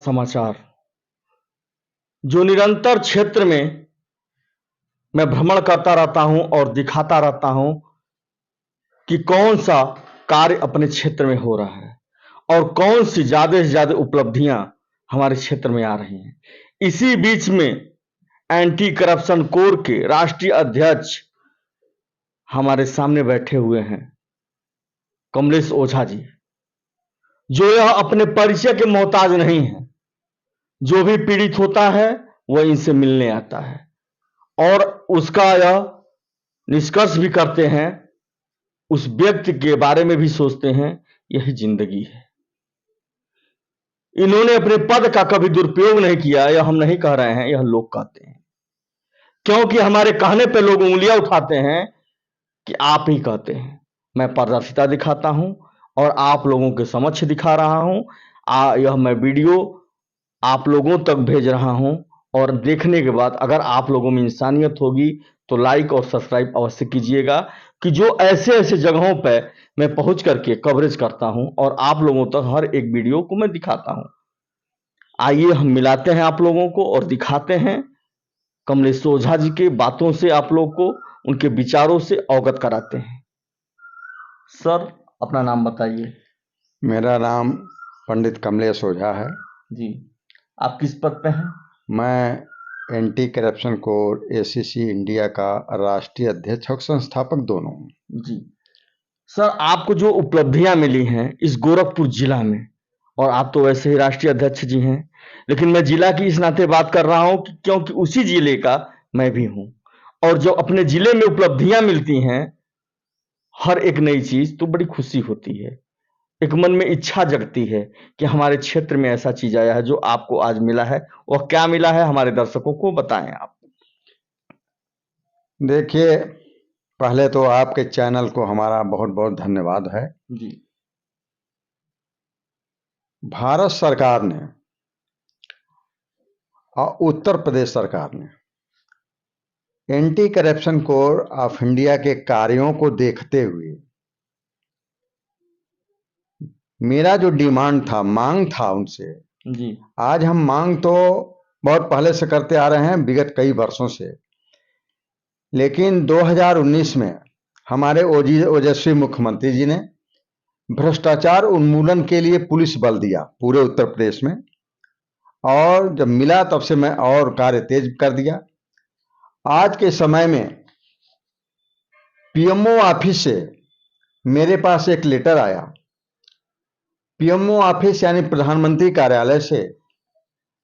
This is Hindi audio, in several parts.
समाचार जो निरंतर क्षेत्र में मैं भ्रमण करता रहता हूं और दिखाता रहता हूं कि कौन सा कार्य अपने क्षेत्र में हो रहा है और कौन सी ज्यादा से ज्यादा उपलब्धियां हमारे क्षेत्र में आ रही हैं। इसी बीच में एंटी करप्शन कोर के राष्ट्रीय अध्यक्ष हमारे सामने बैठे हुए हैं, कमलेश ओझा जी, जो यह अपने परिचय के मोहताज नहीं है। जो भी पीड़ित होता है वह इनसे मिलने आता है और उसका यह निष्कर्ष भी करते हैं, उस व्यक्ति के बारे में भी सोचते हैं। यही जिंदगी है। इन्होंने अपने पद का कभी दुरुपयोग नहीं किया, यह हम नहीं कह रहे हैं, यह लोग कहते हैं, क्योंकि हमारे कहने पे लोग उंगलियां उठाते हैं कि आप ही कहते हैं। मैं पारदर्शिता दिखाता हूं और आप लोगों के समक्ष दिखा रहा हूं। यह मैं वीडियो आप लोगों तक भेज रहा हूं और देखने के बाद अगर आप लोगों में इंसानियत होगी तो लाइक और सब्सक्राइब अवश्य कीजिएगा कि जो ऐसे ऐसे जगहों पर मैं पहुंच करके कवरेज करता हूं और आप लोगों तक हर एक वीडियो को मैं दिखाता हूं। आइए हम मिलाते हैं आप लोगों को और दिखाते हैं कमलेश ओझा जी के बातों से, आप लोग को उनके विचारों से अवगत कराते हैं। सर, अपना नाम बताइए। मेरा नाम पंडित कमलेश ओझा है जी। आप किस पद पे हैं? मैं anti corruption core ACC India का राष्ट्रीय अध्यक्ष और संस्थापक दोनों हूँ। जी सर, आपको जो उपलब्धियां मिली हैं इस गोरखपुर जिला में, और आप तो वैसे ही राष्ट्रीय अध्यक्ष जी हैं, लेकिन मैं जिला की इस नाते बात कर रहा हूं क्योंकि उसी जिले का मैं भी हूं, और जो अपने जिले में उपलब्धियां मिलती हैं हर एक नई चीज, तो बड़ी खुशी होती है। एक मन में इच्छा जगती है कि हमारे क्षेत्र में ऐसा चीज आया है। जो आपको आज मिला है वह क्या मिला है, हमारे दर्शकों को बताएं आप। देखिए, पहले तो आपके चैनल को हमारा बहुत बहुत धन्यवाद है। जी। भारत सरकार ने और उत्तर प्रदेश सरकार ने anti corruption core of India के कार्यों को देखते हुए मेरा जो डिमांड था, मांग था उनसे, जी। आज हम मांग तो बहुत पहले से करते आ रहे हैं, विगत कई वर्षों से, लेकिन 2019 में हमारे ओजस्वी मुख्यमंत्री जी ने भ्रष्टाचार उन्मूलन के लिए पुलिस बल दिया पूरे उत्तर प्रदेश में, और जब मिला तब से मैं और कार्य तेज कर दिया। आज के समय में पीएमओ ऑफिस से मेरे पास एक लेटर आया। पीएमओ ऑफिस यानी प्रधानमंत्री कार्यालय से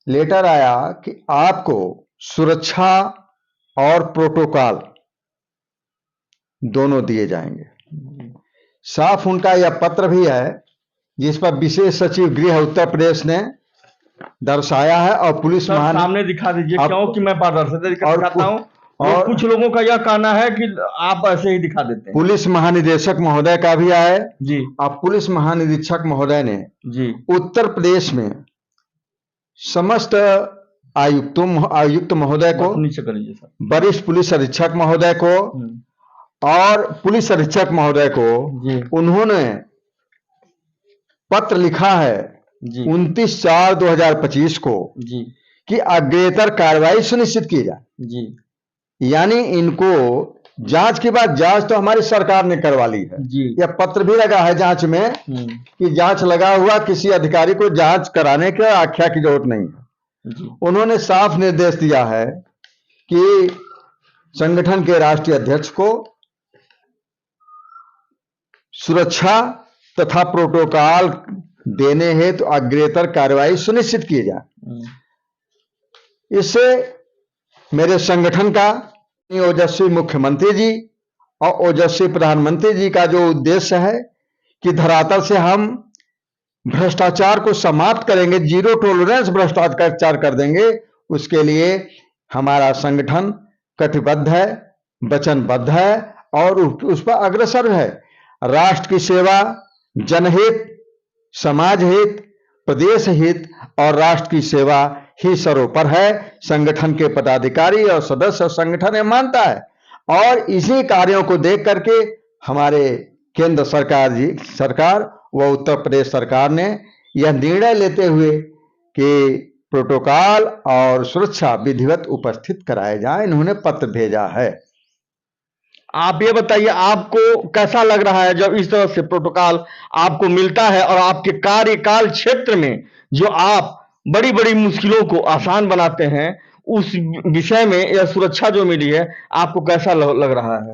लेटर आया कि आपको सुरक्षा और प्रोटोकॉल दोनों दिए जाएंगे। साफ उनका यह पत्र भी है जिस पर विशेष सचिव गृह उत्तर प्रदेश ने दर्शाया है, और पुलिस सामने दिखा दीजिए, क्योंकि मैं पारदर्शिता दिखाता हूं और कुछ लोगों का यह कहना है कि आप ऐसे ही दिखा देते हैं। पुलिस महानिदेशक महोदय का भी है जी। अब पुलिस महानिरीक्षक महोदय ने जी उत्तर प्रदेश में समस्त आयुक्त महोदय को, नीचे कर लीजिए सर, वरिष्ठ पुलिस अधीक्षक महोदय को और पुलिस अधीक्षक महोदय को उन्होंने पत्र लिखा है 29/4/2025 को जी कि अग्रेतर कार्रवाई सुनिश्चित की जाए। जी। यानी इनको जांच के बाद, जांच तो हमारी सरकार ने करवा ली है जी। यह पत्र भी लगा है जांच में कि जांच लगा हुआ, किसी अधिकारी को जांच कराने की आख्या की जरूरत नहीं है जी। उन्होंने साफ निर्देश दिया है कि संगठन के राष्ट्रीय अध्यक्ष को सुरक्षा तथा प्रोटोकॉल देने हेतु तो अग्रेतर कार्रवाई सुनिश्चित की जाए। इससे मेरे संगठन का, ओजस्वी मुख्यमंत्री जी और ओजस्वी प्रधानमंत्री जी का जो उद्देश्य है कि धरातल से हम भ्रष्टाचार को समाप्त करेंगे, जीरो टॉलरेंस भ्रष्टाचार कर देंगे, उसके लिए हमारा संगठन कटिबद्ध है, वचनबद्ध है और उस पर अग्रसर है। राष्ट्र की सेवा, जनहित, समाज हित, प्रदेश हित और राष्ट्र की सेवा ही सर्वोपर है। संगठन के पदाधिकारी और सदस्य संगठन मानता है और इसी कार्यों को देख करके हमारे केंद्र सरकार व उत्तर प्रदेश सरकार ने यह निर्णय लेते हुए कि प्रोटोकॉल और सुरक्षा विधिवत उपस्थित कराए जाए। इन्होंने पत्र भेजा है। आप ये बताइए, आपको कैसा लग रहा है जब इस तरह से प्रोटोकॉल आपको मिलता है और आपके कार्यकाल क्षेत्र में जो आप बड़ी बड़ी मुश्किलों को आसान बनाते हैं, उस विषय में यह सुरक्षा जो मिली है, आपको कैसा लग रहा है?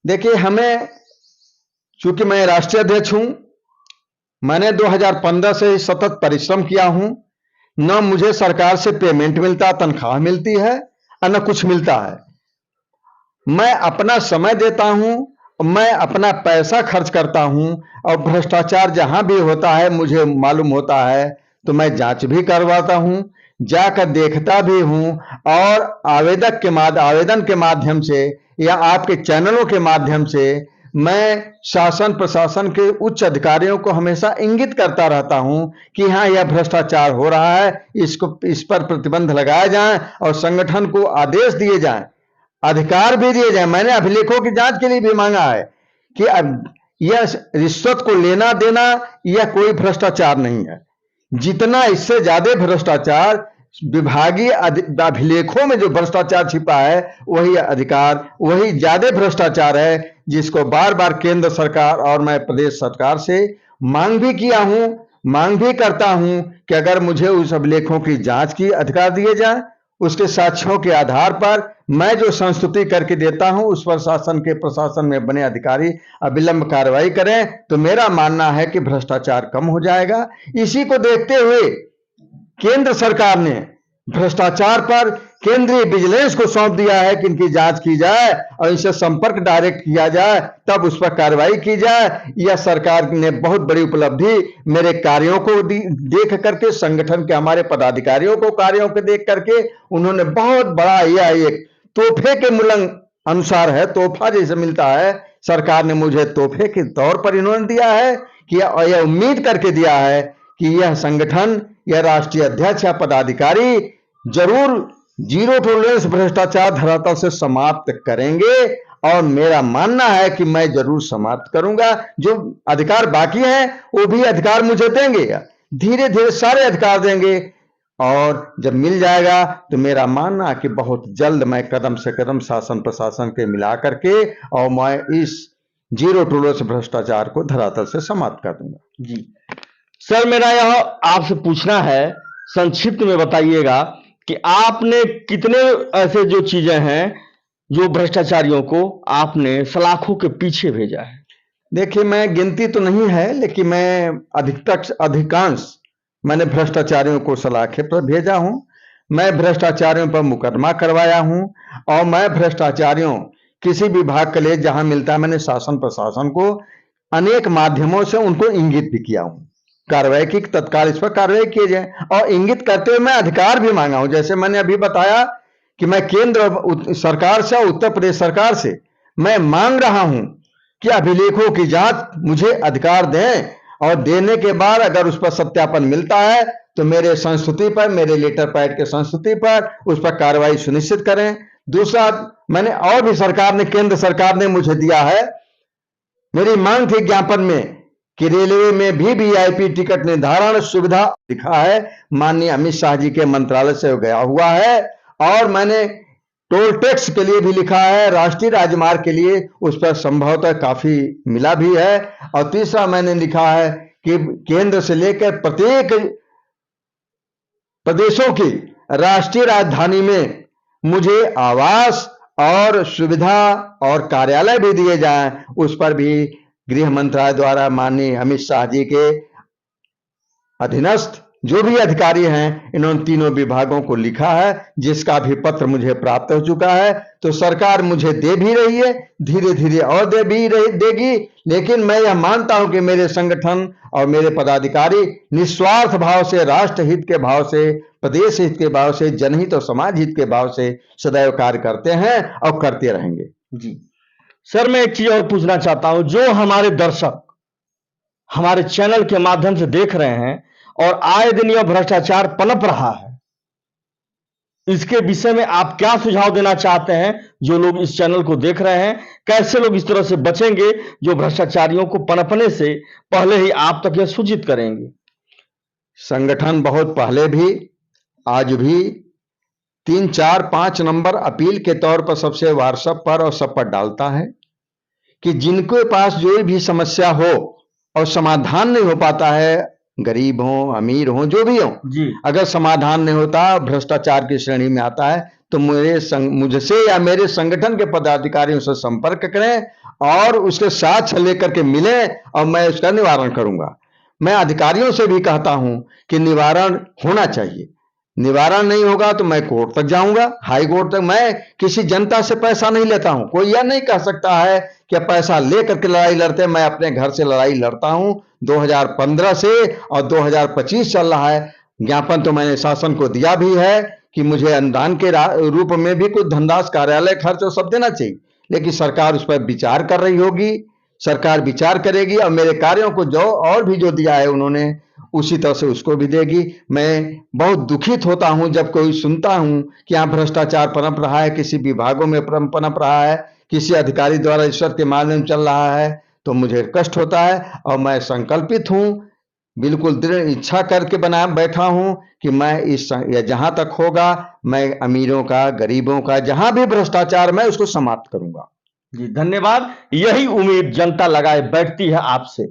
देखिए, हमें, चूंकि मैं राष्ट्रीय अध्यक्ष हूं, मैंने 2015 से सतत परिश्रम किया हूं। न मुझे सरकार से पेमेंट मिलता, तनख्वाह मिलती है, और न कुछ मिलता है। मैं अपना समय देता हूं, मैं अपना पैसा खर्च करता हूं, और भ्रष्टाचार जहां भी होता है मुझे मालूम होता है तो मैं जांच भी करवाता हूं, जाकर देखता भी हूं, और आवेदन के माध्यम से या आपके चैनलों के माध्यम से मैं शासन प्रशासन के उच्च अधिकारियों को हमेशा इंगित करता रहता हूं कि हाँ, यह भ्रष्टाचार हो रहा है, इस पर प्रतिबंध लगाया जाए और संगठन को आदेश दिए जाएं, अधिकार भी दिए जाए। मैंने अभिलेखों की जांच के लिए भी मांगा है कि अब यह रिश्वत को लेना देना यह कोई भ्रष्टाचार नहीं है। जितना इससे ज्यादा भ्रष्टाचार विभागीय अभिलेखों में जो भ्रष्टाचार छिपा है, वही ज्यादा भ्रष्टाचार है, जिसको बार बार केंद्र सरकार और मैं प्रदेश सरकार से मांग भी किया हूं, मांग भी करता हूं कि अगर मुझे उस अभिलेखों की जांच की अधिकार दिए जाए, उसके साक्ष्यों के आधार पर मैं जो संस्तुति करके देता हूं उस पर शासन के प्रशासन में बने अधिकारी अविलंब कार्रवाई करें, तो मेरा मानना है कि भ्रष्टाचार कम हो जाएगा। इसी को देखते हुए केंद्र सरकार ने भ्रष्टाचार पर केंद्रीय विजिलेंस को सौंप दिया है कि इनकी जांच की जाए और इनसे संपर्क डायरेक्ट किया जाए, तब उस पर कार्रवाई की जाए। यह सरकार ने बहुत बड़ी उपलब्धि मेरे कार्यों को देख करके, संगठन के हमारे पदाधिकारियों को कार्यों को देख करके उन्होंने बहुत बड़ा, यह एक तोहफे के मूल्य अनुसार है, तोहफा जैसे मिलता है, सरकार ने मुझे तोहफे के तौर पर इन्होंने दिया है कि यह उम्मीद करके दिया है कि यह संगठन, यह राष्ट्रीय अध्यक्ष या पदाधिकारी जरूर जीरो टॉलरेंस भ्रष्टाचार धरातल से समाप्त करेंगे, और मेरा मानना है कि मैं जरूर समाप्त करूंगा। जो अधिकार बाकी हैं वो भी अधिकार मुझे देंगे, धीरे धीरे सारे अधिकार देंगे, और जब मिल जाएगा तो मेरा मानना है कि बहुत जल्द मैं कदम से कदम शासन प्रशासन के मिला करके और मैं इस जीरो टॉलरेंस भ्रष्टाचार को धरातल से समाप्त कर दूंगा। जी सर, मेरा यह आपसे पूछना है, संक्षिप्त में बताइएगा कि आपने कितने ऐसे जो चीजें हैं जो भ्रष्टाचारियों को आपने सलाखों के पीछे भेजा है? देखिए, मैं गिनती तो नहीं है, लेकिन मैं अधिकांश मैंने भ्रष्टाचारियों को सलाखे पर भेजा हूं। मैं भ्रष्टाचारियों पर मुकदमा करवाया हूं, और मैं भ्रष्टाचारियों किसी विभाग के लिए जहां मिलता है, मैंने शासन प्रशासन को अनेक माध्यमों से उनको इंगित भी किया हूं कार्रवाई की, तत्काल इस पर कार्रवाई की जाए, और इंगित करते हुए मैं अधिकार भी मांगा हूं। जैसे मैंने अभी बताया कि मैं केंद्र सरकार से, उत्तर प्रदेश सरकार से मैं मांग रहा हूं कि अभिलेखों की जांच मुझे अधिकार दें, और देने के बाद अगर उस पर सत्यापन मिलता है तो मेरे संस्तुति पर, मेरे लेटर पैड के संस्तुति पर उस पर कार्रवाई सुनिश्चित करें। दूसरा, मैंने और भी केंद्र सरकार ने मुझे दिया है, मेरी मांग थी ज्ञापन में कि रेलवे में भी वीआईपी टिकट निर्धारण सुविधा लिखा है, माननीय अमित शाह जी के मंत्रालय से गया हुआ है, और मैंने टोल टैक्स के लिए भी लिखा है, राष्ट्रीय राजमार्ग के लिए उस पर संभवतः काफी मिला भी है। और तीसरा मैंने लिखा है कि केंद्र से लेकर प्रत्येक प्रदेशों की राष्ट्रीय राजधानी में मुझे आवास और सुविधा और कार्यालय भी दिए जाएं, उस पर भी गृह मंत्रालय द्वारा माननीय अमित शाह जी के अधीनस्थ जो भी अधिकारी हैं, इन्होंने तीनों विभागों को लिखा है, जिसका भी पत्र मुझे प्राप्त हो चुका है। तो सरकार मुझे दे भी रही है, धीरे धीरे और देगी, लेकिन मैं यह मानता हूं कि मेरे संगठन और मेरे पदाधिकारी निस्वार्थ भाव से, राष्ट्र हित के भाव से, प्रदेश हित के भाव से, जनहित और समाज हित के भाव से सदैव कार्य करते हैं और करते रहेंगे। जी सर, मैं एक चीज और पूछना चाहता हूं, जो हमारे दर्शक हमारे चैनल के माध्यम से देख रहे हैं और आए दिन यह भ्रष्टाचार पनप रहा है, इसके विषय में आप क्या सुझाव देना चाहते हैं? जो लोग इस चैनल को देख रहे हैं, कैसे लोग इस तरह से बचेंगे जो भ्रष्टाचारियों को पनपने से पहले ही आप तक यह सूचित करेंगे? संगठन बहुत पहले भी, आज भी 3, 4, 5 नंबर अपील के तौर पर सबसे व्हाट्सएप पर और सब पर डालता है कि जिनके पास जो भी समस्या हो और समाधान नहीं हो पाता है, गरीब हो, अमीर हो, जो भी हो, जी अगर समाधान नहीं होता, भ्रष्टाचार की श्रेणी में आता है, तो मुझसे या मेरे संगठन के पदाधिकारियों से संपर्क करें और उसके साथ लेकर के मिलें और मैं उसका निवारण करूंगा। मैं अधिकारियों से भी कहता हूं कि निवारण होना चाहिए। निवारण नहीं होगा तो मैं कोर्ट तक जाऊंगा, हाई कोर्ट तक। मैं किसी जनता से पैसा नहीं लेता हूं। कोई यह नहीं कह सकता है कि पैसा लेकर के लड़ाई लड़ते। मैं अपने घर से लड़ाई लड़ता हूं 2015 से, और 2025 चल रहा है। ज्ञापन तो मैंने शासन को दिया भी है कि मुझे अनुदान के रूप में भी कुछ धनराशि, कार्यालय खर्च और सब देना चाहिए, लेकिन सरकार उस पर विचार कर रही होगी। सरकार विचार करेगी और मेरे कार्यों को जो और भी जो दिया है उन्होंने, उसी तरह से उसको भी देगी। मैं बहुत दुखित होता हूं जब कोई सुनता हूं कि यहाँ भ्रष्टाचार पनप रहा है, किसी विभागों में पनप रहा है, किसी अधिकारी द्वारा रिश्वत के माध्यम चल रहा है, तो मुझे कष्ट होता है। और मैं संकल्पित हूं, बिल्कुल दृढ़ इच्छा करके बना बैठा हूं कि मैं या जहां तक होगा, मैं अमीरों का, गरीबों का, जहां भी भ्रष्टाचार, मैं उसको समाप्त करूंगा। जी धन्यवाद। यही उम्मीद जनता लगाए बैठती है आपसे,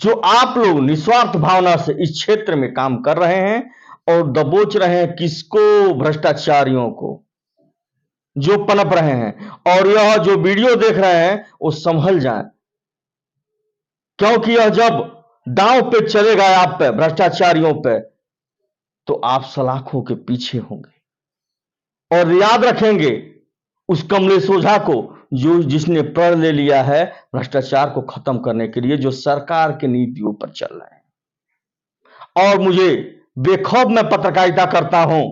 जो आप लोग निस्वार्थ भावना से इस क्षेत्र में काम कर रहे हैं और दबोच रहे हैं किसको, भ्रष्टाचारियों को जो पनप रहे हैं। और यह जो वीडियो देख रहे हैं वो संभल जाएं, क्योंकि यह जब दांव पे चलेगा आप पे, भ्रष्टाचारियों पे, तो आप सलाखों के पीछे होंगे। और याद रखेंगे उस कमलेश ओझा को, जो जिसने प्रण ले लिया है भ्रष्टाचार को खत्म करने के लिए, जो सरकार की नीतियों पर चल रहे हैं। और मुझे बेखौफ मैं पत्रकारिता करता हूं,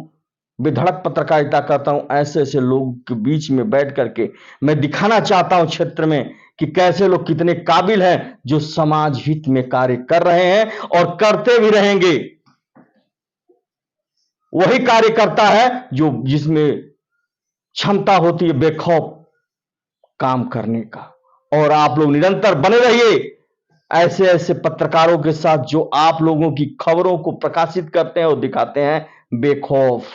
बेधड़क पत्रकारिता करता हूं। ऐसे ऐसे लोगों के बीच में बैठ करके मैं दिखाना चाहता हूं क्षेत्र में कि कैसे लोग कितने काबिल हैं, जो समाज हित में कार्य कर रहे हैं और करते भी रहेंगे। वही कार्य करता है जो जिसमें क्षमता होती है बेखौफ काम करने का। और आप लोग निरंतर बने रहिए ऐसे ऐसे पत्रकारों के साथ, जो आप लोगों की खबरों को प्रकाशित करते हैं और दिखाते हैं बेखौफ।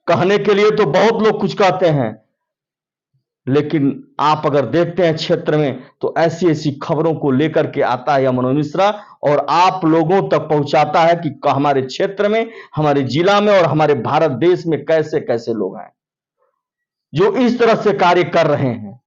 कहने के लिए तो बहुत लोग कुछ कहते हैं, लेकिन आप अगर देखते हैं क्षेत्र में, तो ऐसी ऐसी खबरों को लेकर के आता है मनोज मिश्रा और आप लोगों तक पहुंचाता है कि हमारे क्षेत्र में, हमारे जिला में और हमारे भारत देश में कैसे कैसे लोग हैं जो इस तरह से कार्य कर रहे हैं।